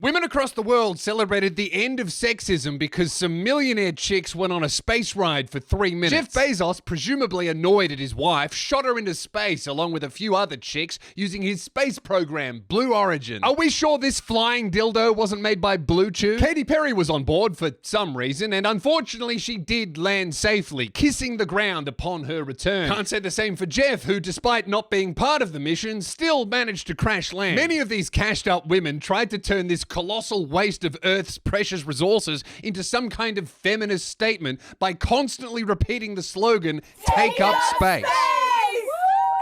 Women across the world celebrated the end of sexism because some millionaire chicks went on a space ride for 3 minutes. Jeff Bezos, presumably annoyed at his wife, shot her into space along with a few other chicks using his space program, Blue Origin. Are we sure this flying dildo wasn't made by Bluetooth? Katy Perry was on board for some reason, and unfortunately she did land safely, kissing the ground upon her return. Can't say the same for Jeff, who despite not being part of the mission, still managed to crash land. Many of these cashed up women tried to turn this colossal waste of Earth's precious resources into some kind of feminist statement by constantly repeating the slogan, "Take up space."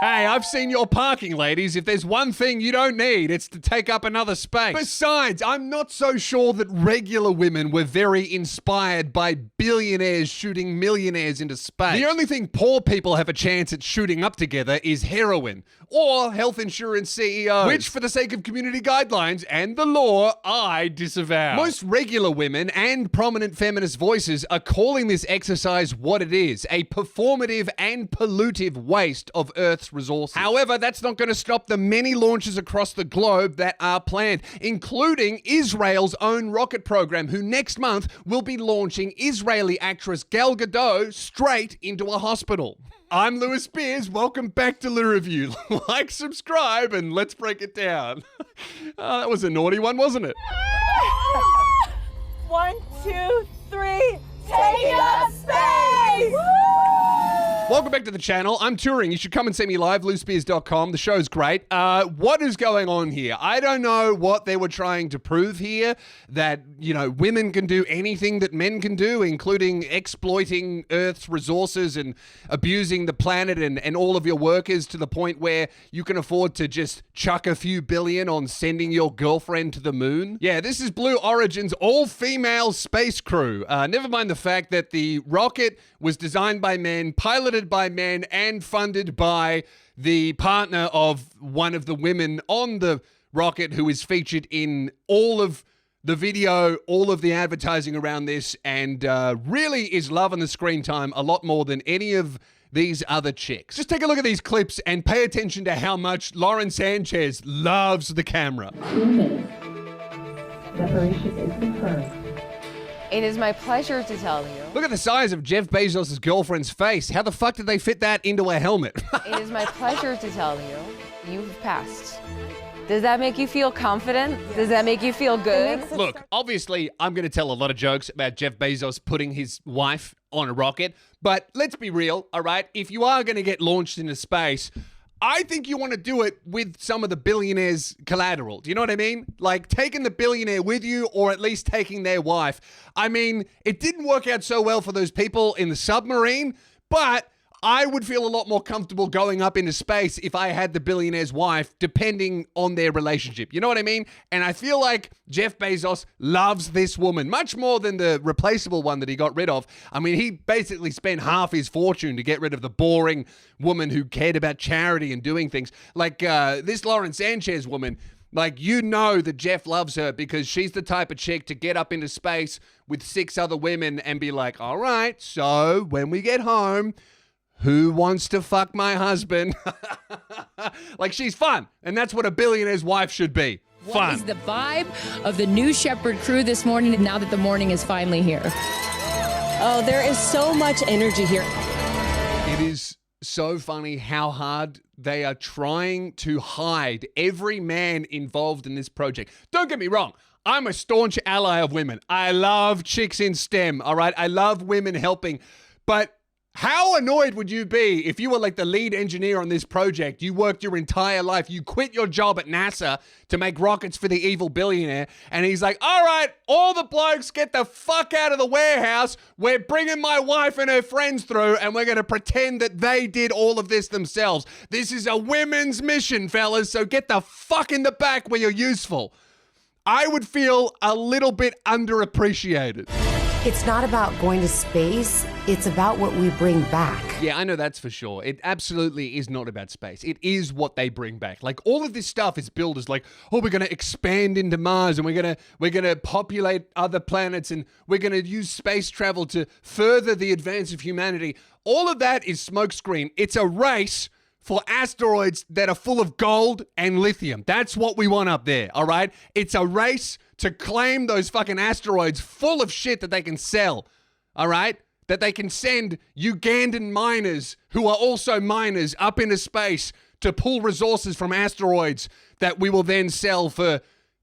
Hey, I've seen your parking, ladies. If there's one thing you don't need, it's to take up another space. Besides, I'm not so sure that regular women were very inspired by billionaires shooting millionaires into space. The only thing poor people have a chance at shooting up together is heroin or health insurance CEOs, which for the sake of community guidelines and the law, I disavow. Most regular women and prominent feminist voices are calling this exercise what it is, a performative and pollutive waste of Earth's resources. However, that's not going to stop the many launches across the globe that are planned, including Israel's own rocket program, who next month will be launching Israeli actress Gail straight into a hospital. I'm Lewis Spears. Welcome back to Lou Review. Like, subscribe, and let's break it down. That was a naughty one, wasn't it? 1, 2, 3, take up space! Welcome back to the channel. I'm touring. You should come and see me live, louispears.com. The show's great. What is going on here? I don't know what they were trying to prove here, that, you know, women can do anything that men can do, including exploiting Earth's resources and abusing the planet and all of your workers to the point where you can afford to just chuck a few billion on sending your girlfriend to the moon. Yeah, this is Blue Origin's all-female space crew. Never mind the fact that the rocket was designed by men, piloted by men, and funded by the partner of one of the women on the rocket, who is featured in all of the video, all of the advertising around this, and really is loving the screen time a lot more than any of these other chicks. Just take a look at these clips and pay attention to how much Lauren Sanchez loves the camera. 2 minutes. Separation is confirmed. It is my pleasure to tell you. Look at the size of Jeff Bezos' girlfriend's face. How the fuck did they fit that into a helmet? It is my pleasure to tell you, you've passed. Does that make you feel confident? Yes. Does that make you feel good? Look, obviously, I'm going to tell a lot of jokes about Jeff Bezos putting his wife on a rocket, but let's be real, all right? If you are going to get launched into space, I think you want to do it with some of the billionaires' collateral. Do you know what I mean? Like taking the billionaire with you, or at least taking their wife. I mean, it didn't work out so well for those people in the submarine, but I would feel a lot more comfortable going up into space if I had the billionaire's wife, depending on their relationship. You know what I mean? And I feel like Jeff Bezos loves this woman much more than the replaceable one that he got rid of. I mean, he basically spent half his fortune to get rid of the boring woman who cared about charity and doing things. Like this Lauren Sanchez woman, like, you know that Jeff loves her because she's the type of chick to get up into space with 6 other women and be like, all right, so when we get home, who wants to fuck my husband? Like, she's fun. And that's what a billionaire's wife should be. Fun. What is the vibe of the New Shepard crew this morning, now that the morning is finally here? Oh, there is so much energy here. It is so funny how hard they are trying to hide every man involved in this project. Don't get me wrong. I'm a staunch ally of women. I love chicks in STEM, all right? I love women helping. But how annoyed would you be if you were like the lead engineer on this project? You worked your entire life. You quit your job at NASA to make rockets for the evil billionaire. And he's like, all right, all the blokes get the fuck out of the warehouse. We're bringing my wife and her friends through, and we're going to pretend that they did all of this themselves. This is a women's mission, fellas. So get the fuck in the back where you're useful. I would feel a little bit underappreciated. It's not about going to space. It's about what we bring back. Yeah, I know that's for sure. It absolutely is not about space. It is what they bring back. Like, all of this stuff is billed as like, oh, we're going to expand into Mars, and we're going to populate other planets, and we're going to use space travel to further the advance of humanity. All of that is smokescreen. It's a race for asteroids that are full of gold and lithium. That's what we want up there, all right? It's a race to claim those fucking asteroids full of shit that they can sell, all right? That they can send Ugandan miners who are also miners up into space to pull resources from asteroids that we will then sell for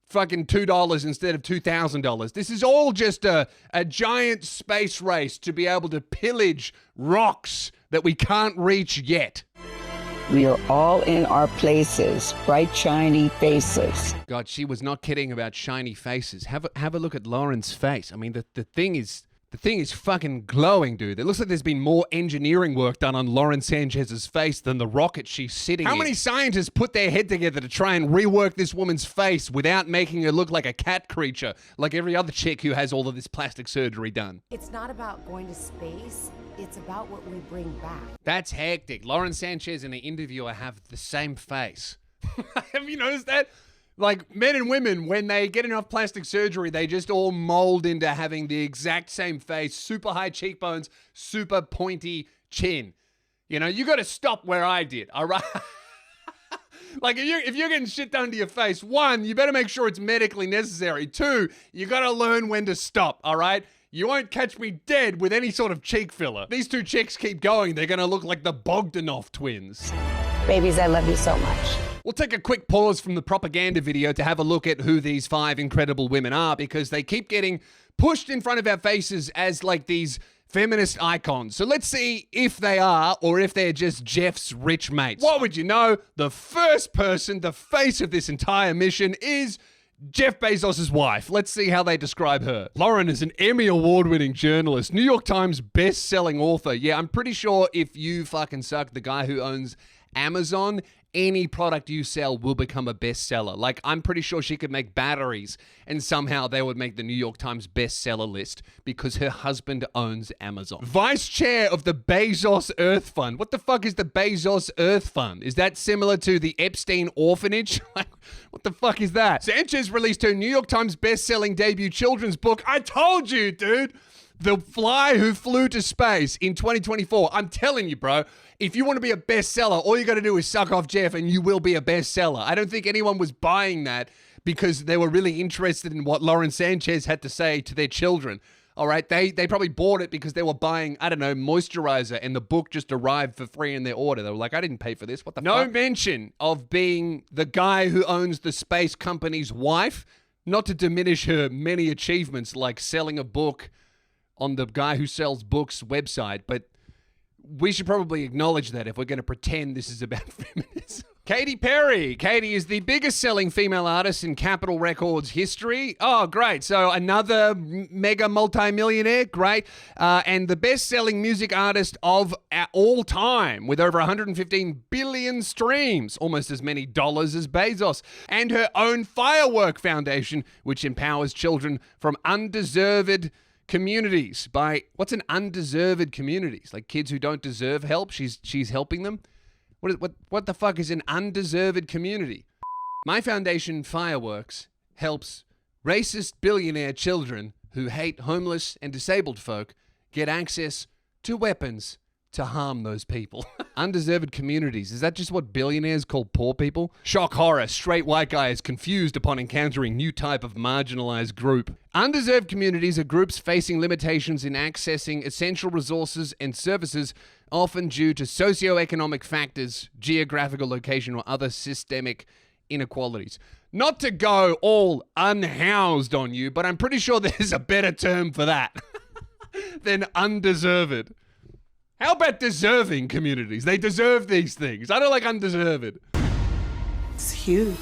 fucking $2 instead of $2,000. This is all just a giant space race to be able to pillage rocks that we can't reach yet. We are all in our places, bright, shiny faces. God, she was not kidding about shiny faces. Have a look at Lauren's face. I mean, the thing is fucking glowing, dude. It looks like there's been more engineering work done on Lauren Sanchez's face than the rocket she's sitting in. How many scientists put their head together to try and rework this woman's face without making her look like a cat creature, like every other chick who has all of this plastic surgery done? It's not about going to space. It's about what we bring back. That's hectic. Lauren Sanchez and the interviewer have the same face. Have you noticed that? Like, men and women, when they get enough plastic surgery, they just all mold into having the exact same face, super high cheekbones, super pointy chin. You know, you got to stop where I did, all right? Like, if you're getting shit done to your face, one, you better make sure it's medically necessary. Two, you got to learn when to stop, all right? You won't catch me dead with any sort of cheek filler. These two chicks keep going, they're going to look like the Bogdanov twins. Babies, I love you so much. We'll take a quick pause from the propaganda video to have a look at who these 5 incredible women are, because they keep getting pushed in front of our faces as like these feminist icons. So let's see if they are or if they're just Jeff's rich mates. What would you know? The first person, the face of this entire mission, is Jeff Bezos' wife. Let's see how they describe her. Lauren is an Emmy award-winning journalist, New York Times best-selling author. Yeah, I'm pretty sure if you fucking suck the guy who owns Amazon, any product you sell will become a bestseller. Like, I'm pretty sure she could make batteries and somehow they would make the New York Times bestseller list because her husband owns Amazon. Vice chair of the Bezos Earth Fund. What the fuck is the Bezos Earth Fund? Is that similar to the Epstein Orphanage? Like, what the fuck is that? Sanchez released her New York Times best-selling debut children's book. I told you, dude. The Fly Who Flew to Space in 2024. I'm telling you, bro, if you want to be a bestseller, all you got to do is suck off Jeff and you will be a bestseller. I don't think anyone was buying that because they were really interested in what Lauren Sanchez had to say to their children. All right, they probably bought it because they were buying, I don't know, moisturizer, and the book just arrived for free in their order. They were like, I didn't pay for this. What the fuck? No mention of being the guy who owns the space company's wife, not to diminish her many achievements like selling a book on the guy who sells books website, but we should probably acknowledge that if we're going to pretend this is about feminism. Katy Perry. Katy is the biggest selling female artist in Capitol Records history. Oh, great. So another mega multi-millionaire. Great. And the best-selling music artist of all time with over 115 billion streams, almost as many dollars as Bezos. And her own firework foundation, which empowers children from undeserved communities by, what's an undeserved communities? Like kids who don't deserve help, she's helping them? What the fuck is an undeserved community? My foundation, Fireworks, helps racist billionaire children who hate homeless and disabled folk get access to weapons to harm those people. Undeserved communities. Is that just what billionaires call poor people? Shock horror. Straight white guy is confused upon encountering new type of marginalized group. Undeserved communities are groups facing limitations in accessing essential resources and services, often due to socioeconomic factors, geographical location, or other systemic inequalities. Not to go all unhoused on you, but I'm pretty sure there's a better term for that than undeserved. How about deserving communities? They deserve these things. I don't like undeserved. It's huge.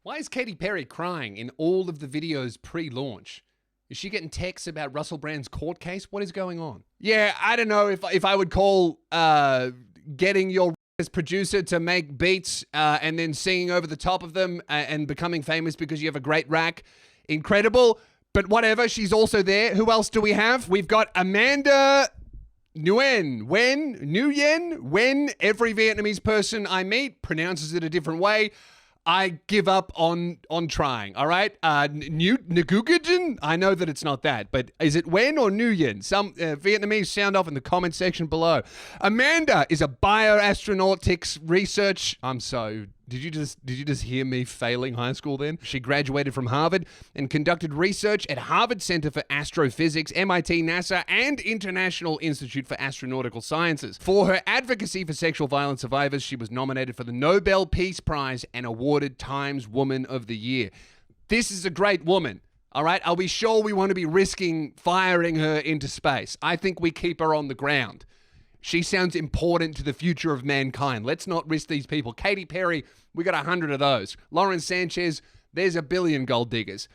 Why is Katy Perry crying in all of the videos pre-launch? Is she getting texts about Russell Brand's court case? What is going on? Yeah, I don't know if I would call getting your producer to make beats and then singing over the top of them and becoming famous because you have a great rack incredible. But whatever, she's also there. Who else do we have? We've got Amanda Nguyen. When every Vietnamese person I meet pronounces it a different way, I give up on trying, all right? Nguyen? I know that it's not that, but is it Nguyen or Nguyen? Some Vietnamese sound off in the comment section below. Amanda is a bioastronautics research. I'm so Did you just hear me failing high school then? She graduated from Harvard and conducted research at Harvard Center for Astrophysics, MIT, NASA, and International Institute for Astronautical Sciences. For her advocacy for sexual violence survivors, she was nominated for the Nobel Peace Prize and awarded Times Woman of the Year. This is a great woman. All right, are we sure we want to be risking firing her into space? I think we keep her on the ground. She sounds important to the future of mankind. Let's not risk these people. Katy Perry, we got 100 of those. Lauren Sanchez, there's a billion gold diggers.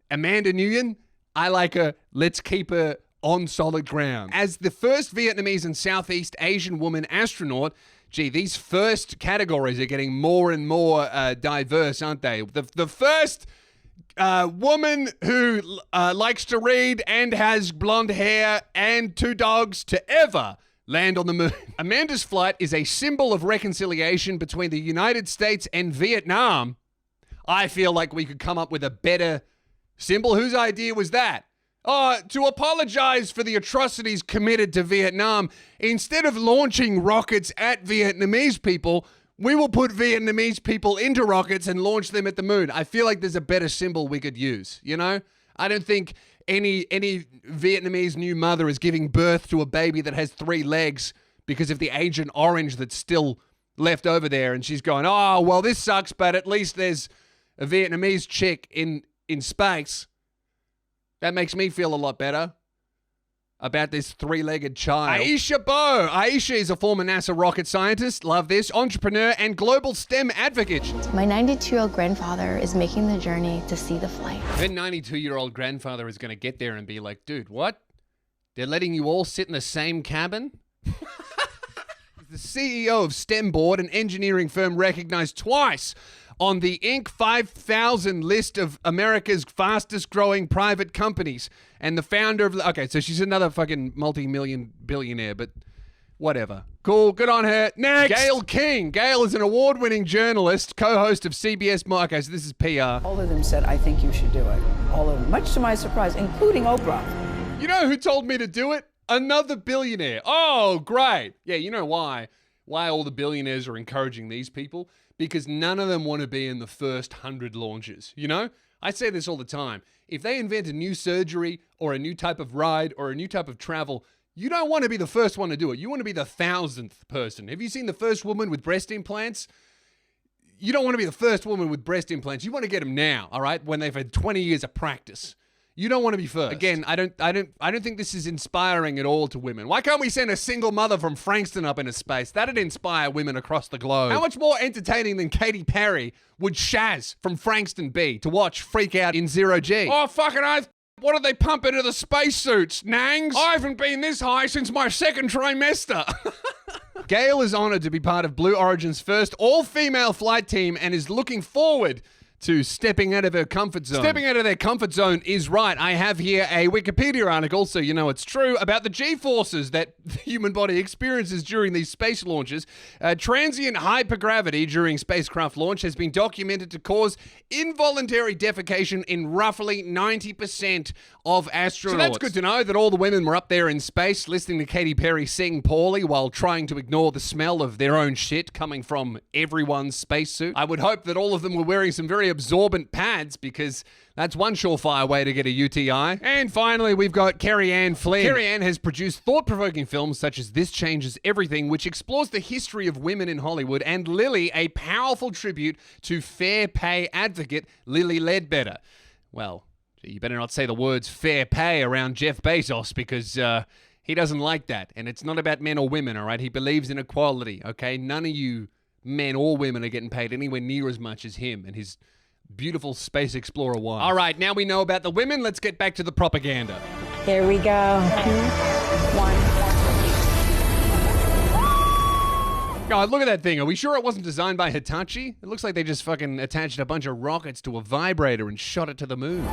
Amanda Nguyen, I like her. Let's keep her on solid ground. As the first Vietnamese and Southeast Asian woman astronaut, gee, these first categories are getting more and more diverse, aren't they? The first woman who likes to read and has blonde hair and 2 dogs to ever land on the moon. Amanda's flight is a symbol of reconciliation between the United States and Vietnam. I feel like we could come up with a better symbol. Whose idea was that? To apologize for the atrocities committed to Vietnam. Instead of launching rockets at Vietnamese people, we will put Vietnamese people into rockets and launch them at the moon. I feel like there's a better symbol we could use, you know? I don't think any Vietnamese new mother is giving birth to a baby that has 3 legs because of the Agent Orange that's still left over there, and she's going, oh, well, this sucks, but at least there's a Vietnamese chick in space. That makes me feel a lot better about this 3-legged child. Aisha Bo. Aisha is a former NASA rocket scientist, love this, entrepreneur, and global STEM advocate. My 92-year-old grandfather is making the journey to see the flight. Her 92-year-old grandfather is going to get there and be like, dude, what? They're letting you all sit in the same cabin? The CEO of STEM Board, an engineering firm recognized twice on the Inc. 5000 list of America's fastest growing private companies. And the founder of... Okay, so she's another fucking multi-million billionaire, but whatever. Cool, good on her. Next! Gail King. Gail is an award-winning journalist, co-host of CBS... Okay, so this is PR. All of them said, I think you should do it. All of them, much to my surprise, including Oprah. You know who told me to do it? Another billionaire. Oh, great. Yeah, you know why? Why all the billionaires are encouraging these people? Because none of them want to be in the first 100 launches, you know? I say this all the time. If they invent a new surgery or a new type of ride or a new type of travel, you don't want to be the first one to do it. You want to be the 1,000th person. Have you seen the first woman with breast implants? You don't want to be the first woman with breast implants. You want to get them now, all right? When they've had 20 years of practice. You don't want to be first. Again, I don't think this is inspiring at all to women. Why can't we send a single mother from Frankston up into space? That'd inspire women across the globe. How much more entertaining than Katy Perry would Shaz from Frankston be to watch freak out in 0G? Oh, fucking oath. What did they pump into the spacesuits, Nangs? I haven't been this high since my 2nd trimester. Gail is honored to be part of Blue Origin's first all-female flight team and is looking forward to stepping out of her comfort zone. Stepping out of their comfort zone is right. I have here a Wikipedia article, so you know it's true, about the G-forces that the human body experiences during these space launches. Transient hypergravity during spacecraft launch has been documented to cause involuntary defecation in roughly 90% of astronauts. So that's good to know that all the women were up there in space listening to Katy Perry sing poorly while trying to ignore the smell of their own shit coming from everyone's spacesuit. I would hope that all of them were wearing some very absorbent pads, because that's one surefire way to get a UTI. And finally, we've got Carrie Ann Flynn. Carrie Ann has produced thought-provoking films such as This Changes Everything, which explores the history of women in Hollywood, and Lily, a powerful tribute to fair pay advocate Lily Ledbetter. Well, you better not say the words fair pay around Jeff Bezos, because he doesn't like that. And it's not about men or women, all right? He believes in equality, okay? None of you men or women are getting paid anywhere near as much as him and his beautiful space explorer wife. All right, now we know about the women. Let's get back to the propaganda. Here we go. 2, 1. God, look at that thing. Are we sure it wasn't designed by Hitachi? It looks like they just fucking attached a bunch of rockets to a vibrator and shot it to the moon.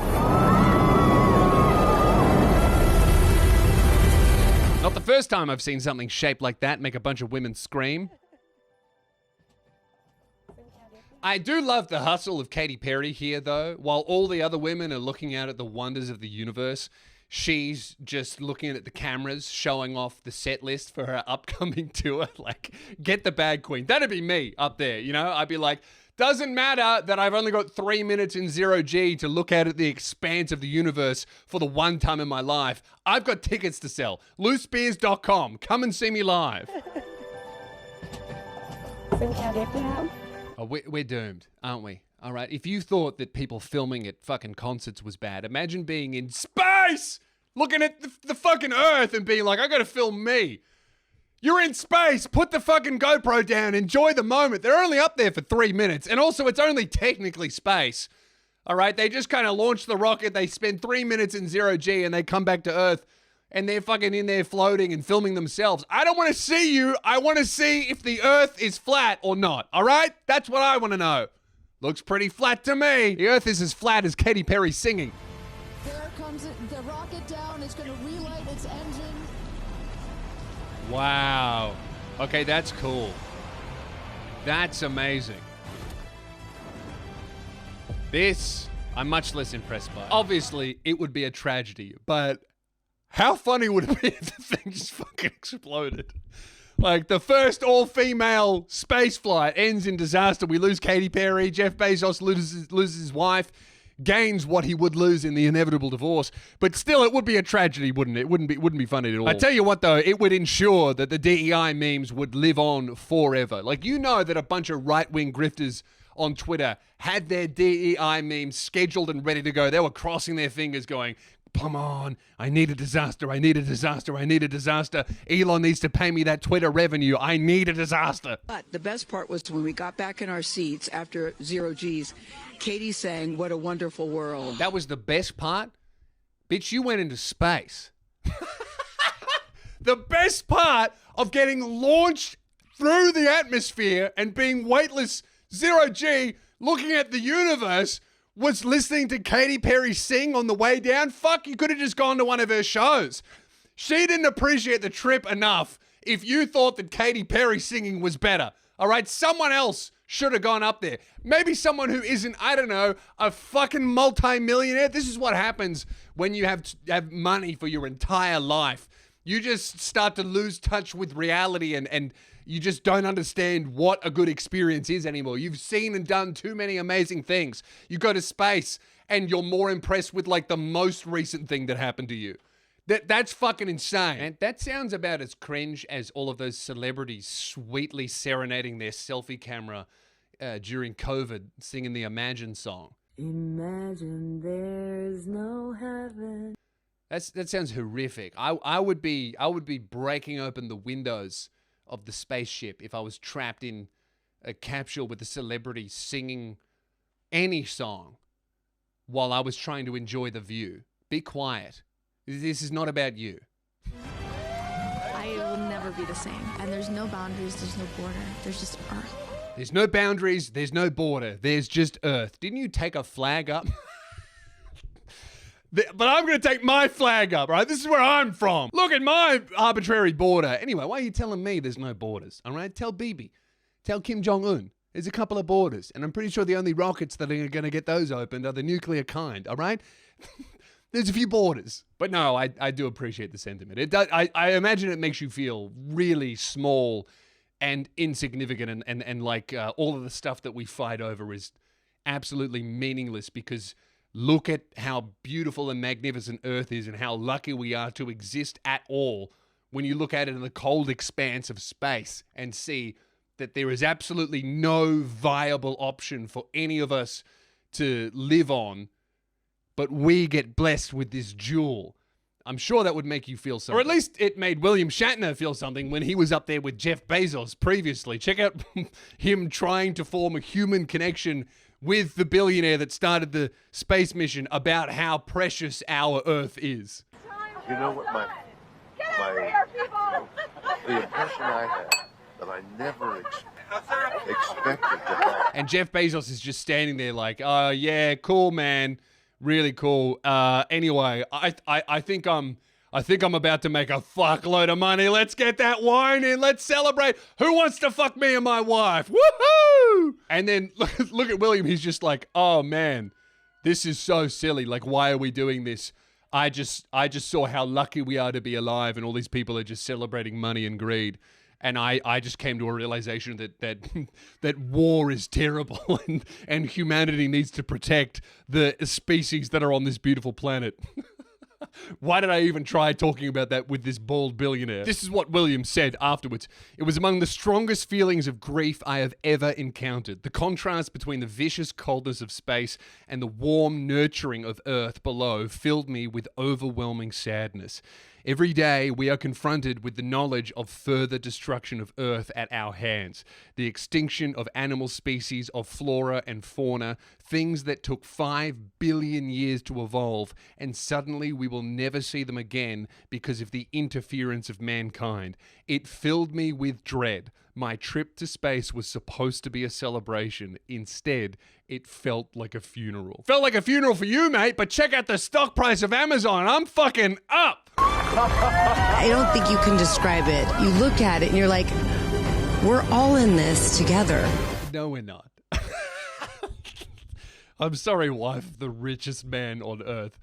Not the first time I've seen something shaped like that make a bunch of women scream. I do love the hustle of Katy Perry here, though. While all the other women are looking out at the wonders of the universe, she's just looking at the cameras, showing off the set list for her upcoming tour. Like, get the bag, queen. That'd be me up there, you know? I'd be like, Doesn't matter that I've only got 3 minutes in 0G to look out at the expanse of the universe for the one time in my life. I've got tickets to sell. loosebeers.com. Come and see me live. Oh, we're doomed, aren't we? All right. If you thought that people filming at fucking concerts was bad, imagine being in space, looking at the fucking Earth and being like, I gotta film me. You're in space. Put the fucking GoPro down. Enjoy the moment. They're only up there for 3 minutes. And also, it's only technically space. All right? They just kind of launch the rocket. They spend 3 minutes in 0G and they come back to Earth and they're fucking in there floating and filming themselves. I don't want to see you. I want to see if the Earth is flat or not. All right? That's what I want to know. Looks pretty flat to me. The Earth is as flat as Katy Perry singing. There comes the rocket down. It's going to relight its engine. Wow. Okay, that's cool. That's amazing. This, I'm much less impressed by. Obviously, it would be a tragedy, but how funny would it be if the thing just fucking exploded? Like, the first all-female space flight ends in disaster. We lose Katy Perry, Jeff Bezos loses his wife, gains what he would lose in the inevitable divorce, but still it would be a tragedy, wouldn't it? It wouldn't be funny at all. I tell you what though, it would ensure that the DEI memes would live on forever. Like, you know that a bunch of right-wing grifters on Twitter had their DEI memes scheduled and ready to go. They were crossing their fingers going, come on, I need a disaster, I need a disaster, I need a disaster. Elon needs to pay me that Twitter revenue. I need a disaster. But the best part was when we got back in our seats after 0Gs, Katy sang, "What a Wonderful World." That was the best part? Bitch, you went into space. The best part of getting launched through the atmosphere and being weightless 0G, looking at the universe, was listening to Katy Perry sing on the way down. Fuck, you could have just gone to one of her shows. She didn't appreciate the trip enough if you thought that Katy Perry singing was better. All right, someone else should have gone up there. Maybe someone who isn't, I don't know, a fucking multi-millionaire. This is what happens when you have money for your entire life. You just start to lose touch with reality and you just don't understand what a good experience is anymore. You've seen and done too many amazing things. You go to space and you're more impressed with like the most recent thing that happened to you. That's fucking insane. And that sounds about as cringe as all of those celebrities sweetly serenading their selfie camera during COVID, singing the Imagine song. Imagine there's no heaven. That sounds horrific. I would be breaking open the windows of the spaceship if I was trapped in a capsule with a celebrity singing any song while I was trying to enjoy the view. Be quiet. This is not about you. I will never be the same. And there's no boundaries, there's no border, there's just Earth. There's no boundaries, there's no border, there's just Earth. Didn't you take a flag up? But I'm going to take my flag up, right? This is where I'm from. Look at my arbitrary border. Anyway, why are you telling me there's no borders? All right, tell Bibi. Tell Kim Jong-un. There's a couple of borders. And I'm pretty sure the only rockets that are going to get those opened are the nuclear kind, all right? There's a few borders. But no, I do appreciate the sentiment. It does. I imagine it makes you feel really small and insignificant and like all of the stuff that we fight over is absolutely meaningless because look at how beautiful and magnificent Earth is and how lucky we are to exist at all when you look at it in the cold expanse of space and see that there is absolutely no viable option for any of us to live on, but we get blessed with this jewel. I'm sure that would make you feel something. Or at least it made William Shatner feel something when he was up there with Jeff Bezos previously. Check out him trying to form a human connection with the billionaire that started the space mission about how precious our Earth is. You know what the impression I had that I never expected to have. And Jeff Bezos is just standing there like, oh yeah, cool man, really cool. Anyway, I think I'm about to make a fuckload of money. Let's get that wine in. Let's celebrate. Who wants to fuck me and my wife? Woohoo! And then look at William. He's just like, oh man, this is so silly. Like, why are we doing this? I just saw how lucky we are to be alive, and all these people are just celebrating money and greed. And I just came to a realization that war is terrible and humanity needs to protect the species that are on this beautiful planet. Why did I even try talking about that with this bald billionaire? This is what William said afterwards. It was among the strongest feelings of grief I have ever encountered. The contrast between the vicious coldness of space and the warm nurturing of Earth below filled me with overwhelming sadness. Every day we are confronted with the knowledge of further destruction of Earth at our hands, the extinction of animal species, of flora and fauna, things that took 5 billion years to evolve, and suddenly we will never see them again because of the interference of mankind. It filled me with dread. My trip to space was supposed to be a celebration. Instead, it felt like a funeral. Felt like a funeral for you, mate, but check out the stock price of Amazon. I'm fucking up. I don't think you can describe it. You look at it and you're like, we're all in this together. No, we're not. I'm sorry, wife of the richest man on earth.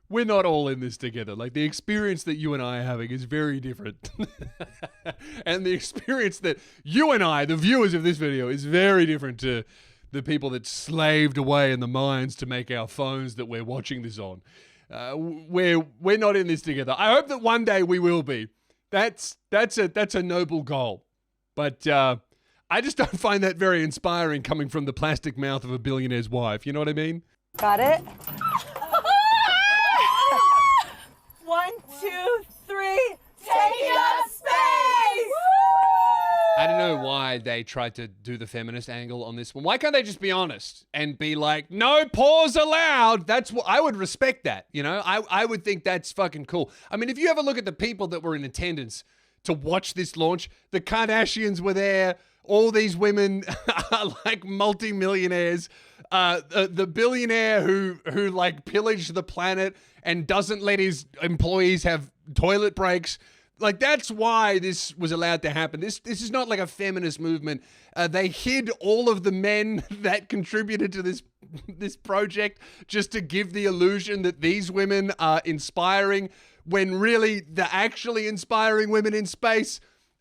We're not all in this together. Like, the experience that you and I are having is very different. And the experience that you and I, the viewers of this video, is very different to the people that slaved away in the mines to make our phones that we're watching this on. We're not in this together. I hope that one day we will be. That's a noble goal. But I just don't find that very inspiring coming from the plastic mouth of a billionaire's wife. You know what I mean? Got it? 1, 2, 3, taking up space! I don't know why they tried to do the feminist angle on this one. Why can't they just be honest and be like, no pause allowed? That's what I would respect that. You know, I would think that's fucking cool. I mean, if you ever look at the people that were in attendance to watch this launch, the Kardashians were there. All these women are like multi-millionaires. The billionaire who like pillaged the planet and doesn't let his employees have toilet breaks. Like, that's why this was allowed to happen. This is not like a feminist movement. They hid all of the men that contributed to this project just to give the illusion that these women are inspiring, when really the actually inspiring women in space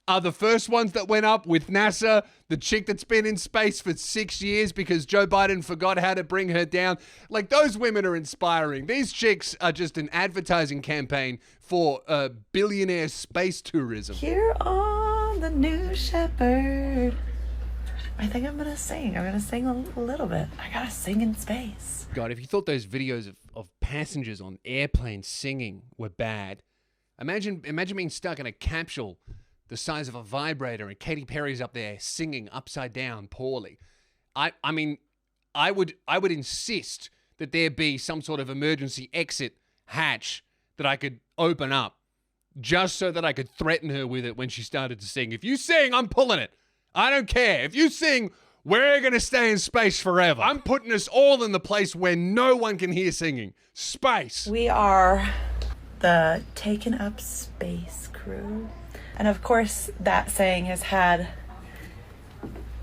are the first ones that went up with NASA, the chick that's been in space for 6 years because Joe Biden forgot how to bring her down. Like, those women are inspiring. These chicks are just an advertising campaign for billionaire space tourism. Here on the New Shepherd. I think I'm gonna sing. I'm gonna sing a little bit. I gotta sing in space. God, if you thought those videos of passengers on airplanes singing were bad, imagine being stuck in a capsule the size of a vibrator and Katy Perry's up there singing upside down poorly. I mean, I would insist that there be some sort of emergency exit hatch that I could open up just so that I could threaten her with it when she started to sing. If you sing, I'm pulling it. I don't care. If you sing, we're going to stay in space forever. I'm putting us all in the place where no one can hear singing. Space. We are the Taken Up Space crew. And of course, that saying has had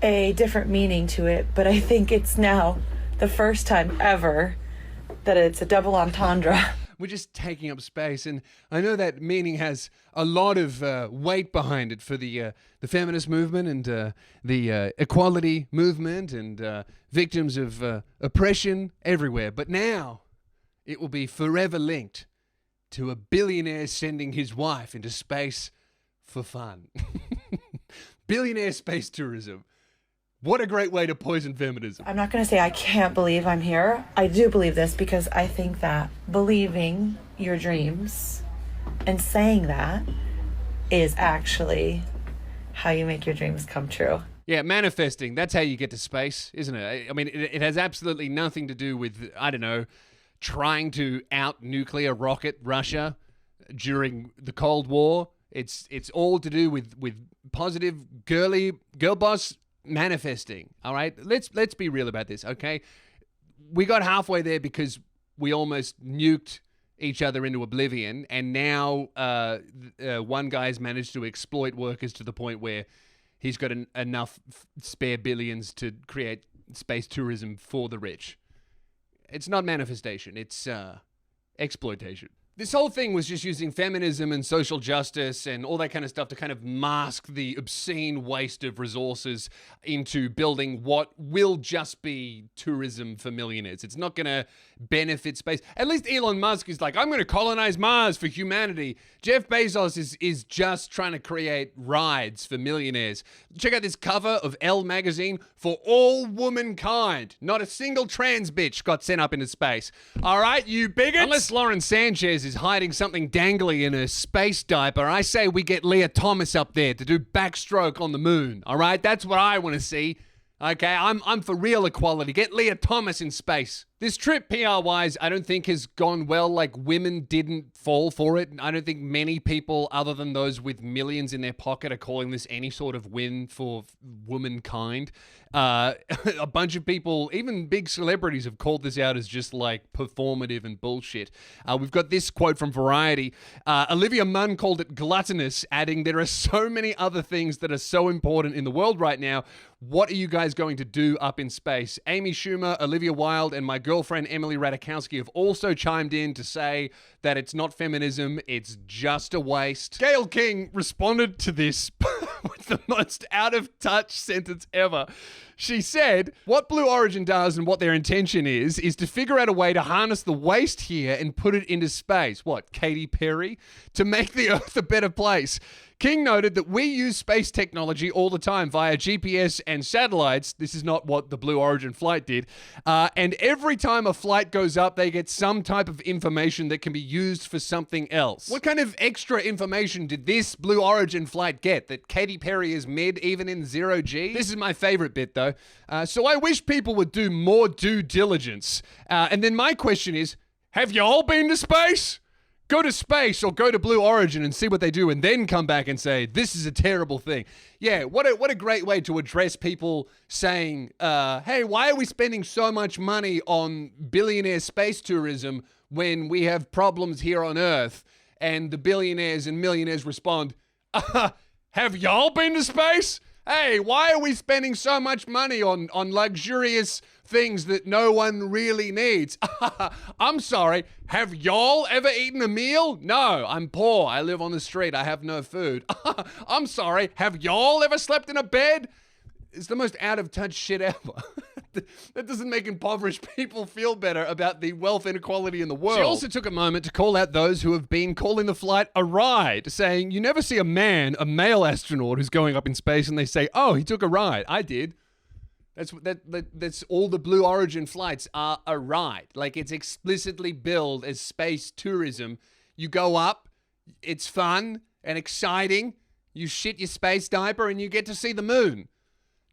a different meaning to it, but I think it's now the first time ever that it's a double entendre. We're just taking up space, and I know that meaning has a lot of weight behind it for the feminist movement and the equality movement and victims of oppression everywhere. But now it will be forever linked to a billionaire sending his wife into space for fun. Billionaire space tourism. What a great way to poison feminism. I'm not going to say I can't believe I'm here. I do believe this because I think that believing your dreams and saying that is actually how you make your dreams come true. Yeah, manifesting. That's how you get to space, isn't it? I mean, it has absolutely nothing to do with, I don't know, trying to out-nuclear rocket Russia during the Cold War. It's all to do with positive girl boss manifesting. All right, let's be real about this, okay? We got halfway there because we almost nuked each other into oblivion, and now one guy's managed to exploit workers to the point where he's got enough spare billions to create space tourism for the rich. It's not manifestation, it's exploitation. This whole thing was just using feminism and social justice and all that kind of stuff to kind of mask the obscene waste of resources into building what will just be tourism for millionaires. It's not going to benefit space. At least Elon Musk is like, I'm going to colonize Mars for humanity. Jeff Bezos is just trying to create rides for millionaires. Check out this cover of Elle magazine for all womankind. Not a single trans bitch got sent up into space. All right, you bigots? Unless Lauren Sanchez is hiding something dangly in a space diaper, I say we get Leah Thomas up there to do backstroke on the moon. All right, that's what I want to see. Okay, I'm for real equality. Get Leah Thomas in space. This trip, PR-wise, I don't think has gone well. Like, women didn't fall for it. I don't think many people, other than those with millions in their pocket, are calling this any sort of win for womankind. A bunch of people, even big celebrities, have called this out as just like performative and bullshit. We've got this quote from Variety. Olivia Munn called it gluttonous, adding, there are so many other things that are so important in the world right now. What are you guys going to do up in space? Amy Schumer, Olivia Wilde, and my girlfriend Emily Ratajkowski have also chimed in to say that it's not feminism, it's just a waste. Gail King responded to this with the most out-of-touch sentence ever. She said, what Blue Origin does and what their intention is to figure out a way to harness the waste here and put it into space. What, Katy Perry? To make the Earth a better place. King noted that we use space technology all the time via GPS and satellites. This is not what the Blue Origin flight did. And every time a flight goes up, they get some type of information that can be used for something else. What kind of extra information did this Blue Origin flight get? That Katy Perry is mid even in 0G? This is my favorite bit though. So I wish people would do more due diligence. And then my question is, have you all been to space? Go to space or go to Blue Origin and see what they do and then come back and say, this is a terrible thing. Yeah, what a great way to address people saying, hey, why are we spending so much money on billionaire space tourism when we have problems here on Earth? And the billionaires and millionaires respond, have y'all been to space? Hey, why are we spending so much money on luxurious things that no one really needs? I'm sorry, have y'all ever eaten a meal? No, I'm poor. I live on the street. I have no food. I'm sorry, have y'all ever slept in a bed? It's the most out-of-touch shit ever. That doesn't make impoverished people feel better about the wealth inequality in the world. She also took a moment to call out those who have been calling the flight a ride, saying, you never see a male astronaut who's going up in space and they say, oh, he took a ride. I did. That's all the Blue Origin flights are a ride. Like, it's explicitly billed as space tourism. You go up, it's fun and exciting. You shit your space diaper and you get to see the moon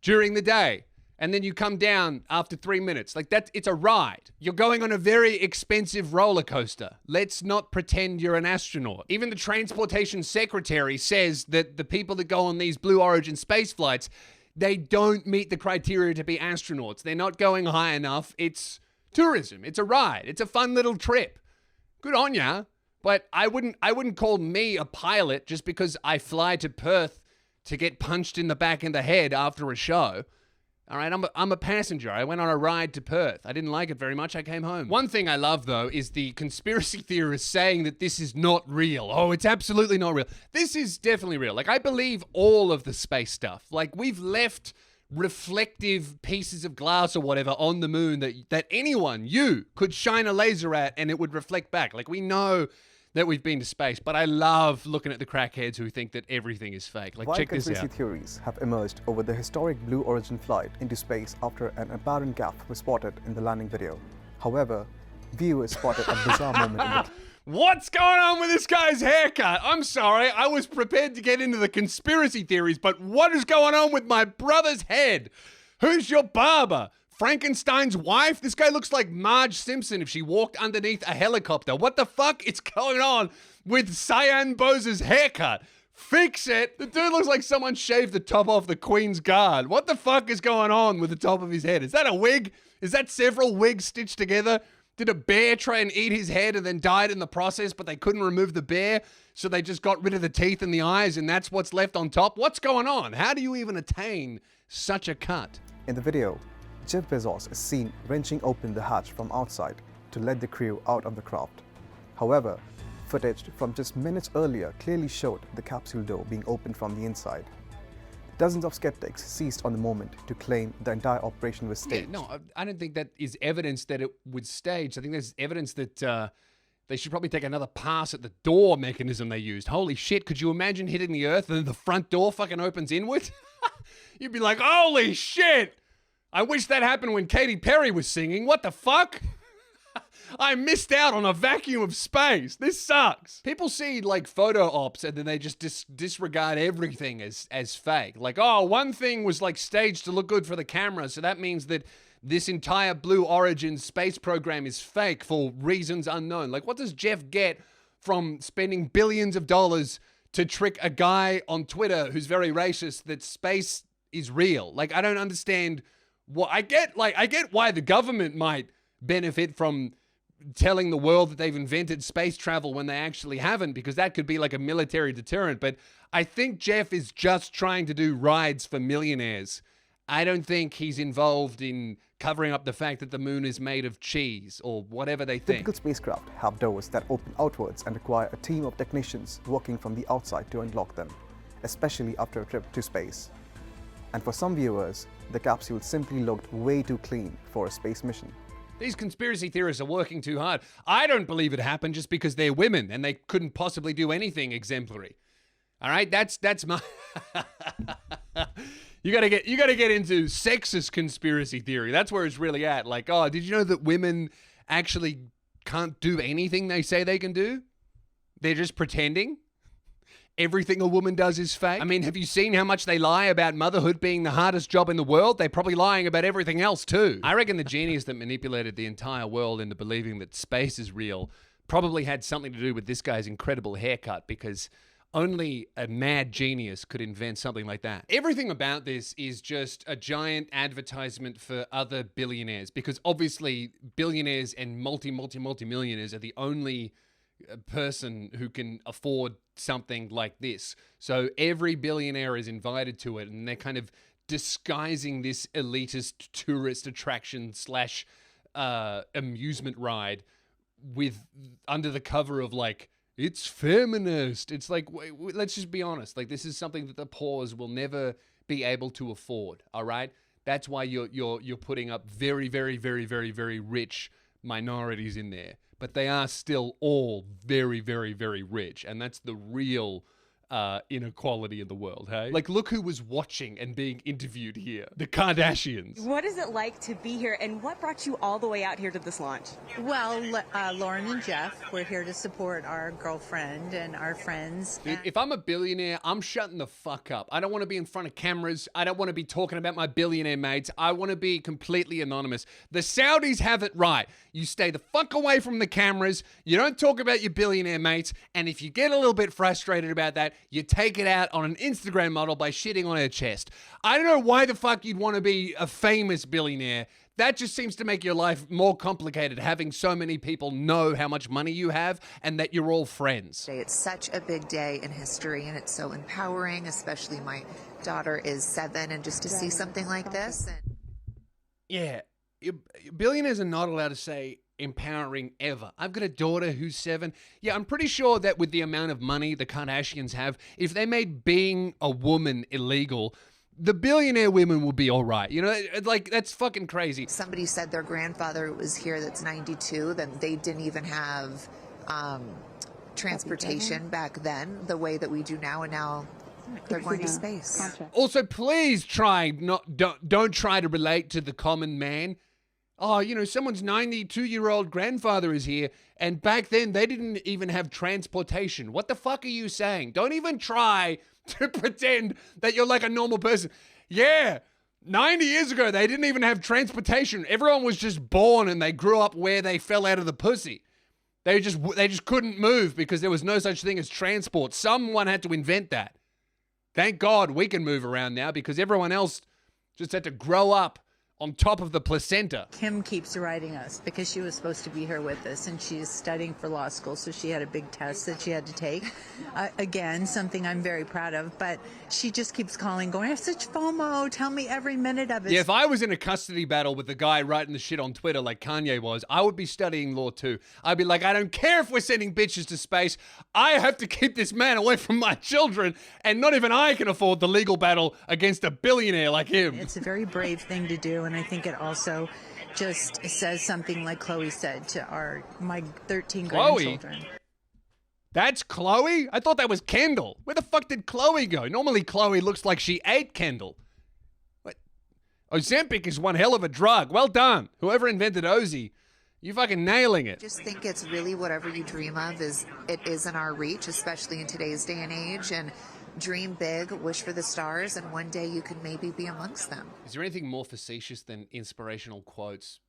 during the day. And then you come down after 3 minutes. Like, it's a ride. You're going on a very expensive roller coaster. Let's not pretend you're an astronaut. Even the transportation secretary says that the people that go on these Blue Origin space flights, they don't meet the criteria to be astronauts. They're not going high enough. It's tourism. It's a ride. It's a fun little trip. Good on ya. But I wouldn't call me a pilot just because I fly to Perth to get punched in the back of the head after a show. All right, I'm a passenger. I went on a ride to Perth. I didn't like it very much. I came home. One thing I love, though, is the conspiracy theorists saying that this is not real. Oh, it's absolutely not real. This is definitely real. Like, I believe all of the space stuff. Like, we've left reflective pieces of glass or whatever on the moon that anyone, you, could shine a laser at and it would reflect back. Like, we know that we've been to space, but I love looking at the crackheads who think that everything is fake. Like, check this out. Conspiracy theories have emerged over the historic Blue Origin flight into space after an apparent gap was spotted in the landing video. However, viewers spotted a bizarre moment in the... What's going on with this guy's haircut? I'm sorry, I was prepared to get into the conspiracy theories, but what is going on with my brother's head? Who's your barber? Frankenstein's wife? This guy looks like Marge Simpson if she walked underneath a helicopter. What the fuck is going on with Cyan Bose's haircut? Fix it. The dude looks like someone shaved the top off the Queen's Guard. What the fuck is going on with the top of his head? Is that a wig? Is that several wigs stitched together? Did a bear try and eat his head and then died in the process, but they couldn't remove the bear, so they just got rid of the teeth and the eyes and that's what's left on top? What's going on? How do you even attain such a cut? In the video, Jeff Bezos is seen wrenching open the hatch from outside to let the crew out of the craft. However, Footage from just minutes earlier clearly showed the capsule door being opened from the inside. Dozens of skeptics seized on the moment to claim the entire operation was staged. Yeah, no, I don't think that is evidence that it was staged. I think there's evidence that they should probably take another pass at the door mechanism they used. Holy shit, could you imagine hitting the earth and then the front door fucking opens inward? You'd be like, holy shit! I wish that happened when Katy Perry was singing. What the fuck? I missed out on a vacuum of space. This sucks. People see like photo ops and then they just disregard everything as fake. Like, oh, one thing was like staged to look good for the camera, so that means that this entire Blue Origin space program is fake for reasons unknown. Like, what does Jeff get from spending billions of dollars to trick a guy on Twitter who's very racist that space is real? Like, I don't understand what I get why the government might benefit from telling the world that they've invented space travel when they actually haven't, because that could be like a military deterrent. But I think Jeff is just trying to do rides for millionaires. I don't think he's involved in covering up the fact that the moon is made of cheese or whatever they think. Typical spacecraft have doors that open outwards and require a team of technicians working from the outside to unlock them, especially after a trip to space. And for some viewers, the capsule simply looked way too clean for a space mission. These conspiracy theorists are working too hard. I don't believe it happened just because they're women and they couldn't possibly do anything exemplary. All right, that's my. You gotta get into sexist conspiracy theory. That's where it's really at. Like, oh, did you know that women actually can't do anything they say they can do? They're just pretending. Everything a woman does is fake. I mean, have you seen how much they lie about motherhood being the hardest job in the world? They're probably lying about everything else too. I reckon the genius that manipulated the entire world into believing that space is real probably had something to do with this guy's incredible haircut, because only a mad genius could invent something like that. Everything about this is just a giant advertisement for other billionaires, because obviously billionaires and multi-millionaires are the only person who can afford something like this. So every billionaire is invited to it, and they're kind of disguising this elitist tourist attraction slash amusement ride with under the cover of like, it's feminist. It's like, let's just be honest. Like, this is something that the poor will never be able to afford. All right, that's why you're putting up very, very, very, very, very rich minorities in there. But they are still all very, very, very rich. And that's the real inequality in the world, hey? Like, look who was watching and being interviewed here. The Kardashians. What is it like to be here, and what brought you all the way out here to this launch? Well, Lauren and Jeff, we're here to support our girlfriend and our friends. Dude, if I'm a billionaire, I'm shutting the fuck up. I don't want to be in front of cameras. I don't want to be talking about my billionaire mates. I want to be completely anonymous. The Saudis have it right. You stay the fuck away from the cameras. You don't talk about your billionaire mates. And if you get a little bit frustrated about that, you take it out on an Instagram model by shitting on her chest. I don't know why the fuck you'd want to be a famous billionaire. That just seems to make your life more complicated, having so many people know how much money you have and that you're all friends. It's such a big day in history, and it's so empowering, especially my daughter is 7, and just to see something like this. Yeah, billionaires are not allowed to say empowering ever. I've got a daughter who's 7. Yeah, I'm pretty sure that with the amount of money the Kardashians have, if they made being a woman illegal, the billionaire women will be all right. You know, like, that's fucking crazy. Somebody said their grandfather was here that's 92, that they didn't even have transportation back then the way that we do now, and now they're going to space. Also, please don't try to relate to the common man. Oh, you know, someone's 92-year-old grandfather is here, and back then they didn't even have transportation. What the fuck are you saying? Don't even try to pretend that you're like a normal person. Yeah, 90 years ago, they didn't even have transportation. Everyone was just born and they grew up where they fell out of the pussy. They just couldn't move because there was no such thing as transport. Someone had to invent that. Thank God we can move around now, because everyone else just had to grow up on top of the placenta. Kim keeps writing us because she was supposed to be here with us, and she's studying for law school, so she had a big test that she had to take. Again, something I'm very proud of, but she just keeps calling, going, I have such FOMO, tell me every minute of it. Yeah, if I was in a custody battle with the guy writing the shit on Twitter like Kanye was, I would be studying law too. I'd be like, I don't care if we're sending bitches to space. I have to keep this man away from my children, and not even I can afford the legal battle against a billionaire like him. It's a very brave thing to do, and I think it also just says something like Chloe said to my 13 grandchildren. That's Chloe? I thought that was Kendall. Where the fuck did Chloe go? Normally Chloe looks like she ate Kendall. What? Ozempic is one hell of a drug. Well done. Whoever invented Ozzy, you fucking nailing it. I just think it's really whatever you dream of is in our reach, especially in today's day and age. And dream big, wish for the stars, and one day you could maybe be amongst them. Is there anything more facetious than inspirational quotes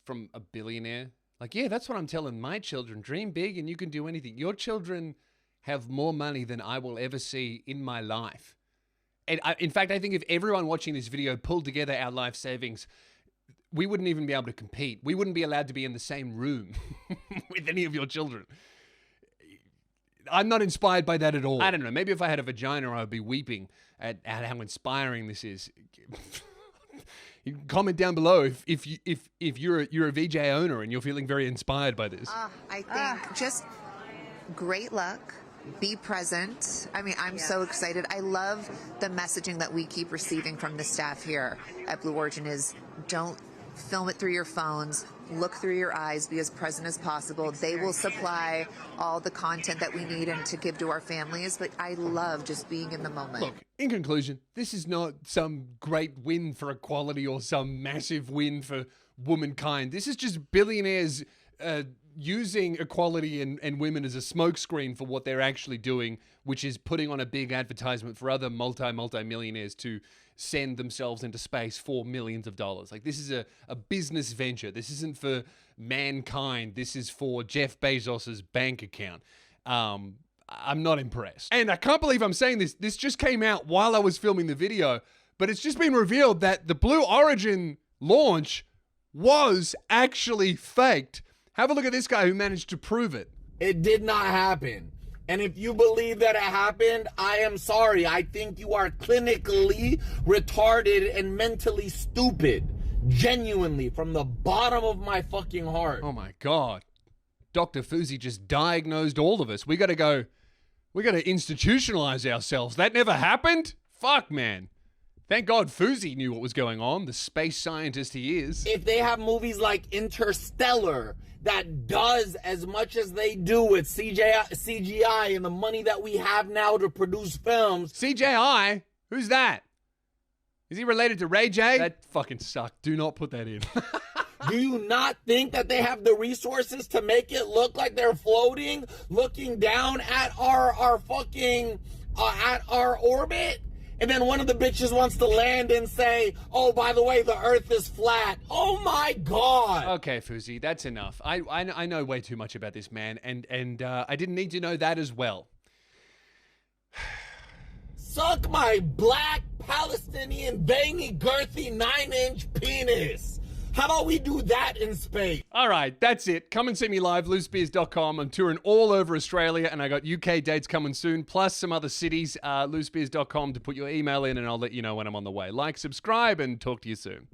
from a billionaire? Like, yeah, that's what I'm telling my children. Dream big and you can do anything. Your children have more money than I will ever see in my life. And in fact, I think if everyone watching this video pulled together our life savings, we wouldn't even be able to compete. We wouldn't be allowed to be in the same room with any of your children. I'm not inspired by that at all. I don't know. Maybe if I had a vagina, I would be weeping at how inspiring this is. You can comment down below if you're a VJ owner and you're feeling very inspired by this. I think just great luck. Be present. I mean, I'm so excited. I love the messaging that we keep receiving from the staff here at Blue Origin is don't film it through your phones. Look through your eyes, be as present as possible. They will supply all the content that we need and to give to our families, but I love just being in the moment. Look, in conclusion, this is not some great win for equality or some massive win for womankind. This is just billionaires using equality and women as a smokescreen for what they're actually doing, which is putting on a big advertisement for other multi-millionaires to send themselves into space for millions of dollars. Like, this is a business venture. This isn't for mankind. This is for Jeff Bezos's bank account. I'm not impressed. And I can't believe I'm saying this. This just came out while I was filming the video, but it's just been revealed that the Blue Origin launch was actually faked. Have a look at this guy who managed to prove it. It did not happen. And if you believe that it happened, I am sorry. I think you are clinically retarded and mentally stupid. Genuinely, from the bottom of my fucking heart. Oh my God. Dr. Fuzi just diagnosed all of us. We gotta institutionalize ourselves. That never happened? Fuck, man. Thank God Fuzi knew what was going on, the space scientist he is. If they have movies like Interstellar that does as much as they do with CGI and the money that we have now to produce films. CGI? Who's that? Is he related to Ray J? That fucking sucked. Do not put that in. Do you not think that they have the resources to make it look like they're floating, looking down at our fucking, at our orbit? And then one of the bitches wants to land and say, oh, by the way, the earth is flat. Oh my God. Okay, Fuzi, that's enough. I know way too much about this man, and I didn't need to know that as well. Suck my black Palestinian bangy girthy 9-inch penis. How about we do that in space? All right, that's it. Come and see me live, loosebeers.com. I'm touring all over Australia, and I got UK dates coming soon, plus some other cities. Loosebeers.com to put your email in, and I'll let you know when I'm on the way. Like, subscribe, and talk to you soon.